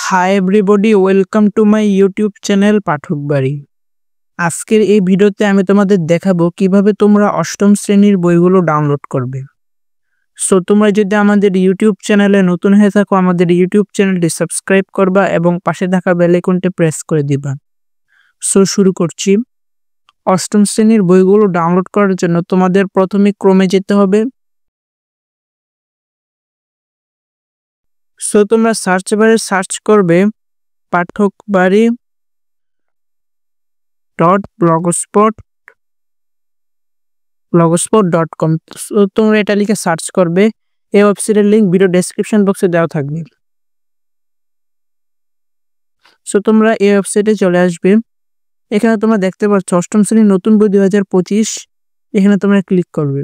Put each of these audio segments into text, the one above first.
High everybody, welcome to my YouTube channel Pathak Bari. আজকের এই ভিডিওতে আমি তোমাদের দেখাবো কিভাবে তোমরা অষ্টম শ্রেণীর বইগুলো ডাউনলোড করবে। সো তোমরা যদি আমাদের ইউটিউব চ্যানেলে নতুন হয়ে থাকো, আমাদের ইউটিউব চ্যানেলটি সাবস্ক্রাইব করবা এবং পাশে থাকা বেল আইকনটি প্রেস করে দিবা। সো শুরু করছি। অষ্টম শ্রেণীর বইগুলো ডাউনলোড করার জন্য তোমাদের প্রথমে ক্রোমে যেতে হবে। সো তোমরা সার্চ বারে সার্চ করবে পাঠক বাড়ি blogspot.com। সো তোমরা এটা লিখে সার্চ করবে। এই ওয়েবসাইটের লিংক ভিডিও ডেসক্রিপশন বক্সে দেওয়া থাকবে। সো তোমরা এই ওয়েবসাইটে চলে আসবে। এখানে তোমরা দেখতে পাচ্ছ অষ্টম শ্রেণীর নতুন বই 2025। এখানে তোমরা ক্লিক করবে।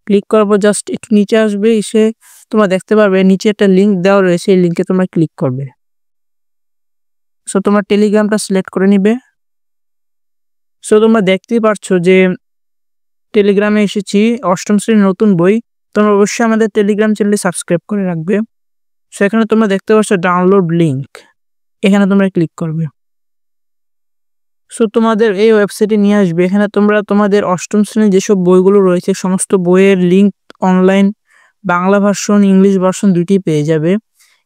ক্লিক করার পর জাস্ট একটু নিচে আসবে, এসে তোমরা দেখতে পারবে নিচে একটা লিঙ্ক দেওয়া রয়েছে, এই লিঙ্কে তোমরা ক্লিক করবে। সো তোমরা টেলিগ্রামটা সিলেক্ট করে নিবে। সো তোমরা দেখতেই পাচ্ছ যে টেলিগ্রামে এসেছি। অষ্টম শ্রেণীর নতুন বই। তোমরা অবশ্যই আমাদের টেলিগ্রাম চ্যানেলটি সাবস্ক্রাইব করে রাখবে। সো এখানে তোমরা দেখতে পাচ্ছ ডাউনলোড লিঙ্ক, এখানে তোমরা ক্লিক করবে। সো তোমাদের এই ওয়েবসাইটে নিয়ে আসবে। এখানে তোমরা তোমাদের অষ্টম শ্রেণীর যেসব বইগুলো রয়েছে সমস্ত বইয়ের link online Bangla version English version দুইটি পেয়ে যাবে।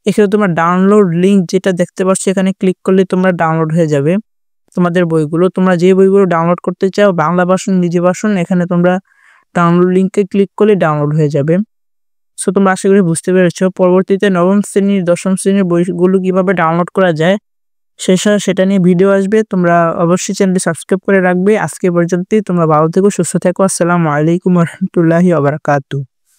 এখানে তোমরা ডাউনলোড লিঙ্ক যেটা দেখতে পাচ্ছ এখানে ক্লিক করলে তোমরা ডাউনলোড হয়ে যাবে তোমাদের বইগুলো। তোমরা যে বইগুলো ডাউনলোড করতে চাও বাংলা ভার্সন ইংরেজি ভার্সন, এখানে তোমরা ডাউনলোড লিঙ্কে ক্লিক করলে ডাউনলোড হয়ে যাবে। সো তোমরা আশা করি বুঝতে পেরেছো। পরবর্তীতে নবম শ্রেণীর দশম শ্রেণীর বইগুলো কিভাবে ডাউনলোড করা যায় সেটা নিয়ে ভিডিও আসবে। তোমরা অবশ্যই চ্যানেলটি সাবস্ক্রাইব করে রাখবে। আজকে পর্যন্তই। তোমরা ভালো থেকো, সুস্থ থেকো। আসসালামু আলাইকুম ওয়া রাহমাতুল্লাহি ওয়া বারাকাতুহু।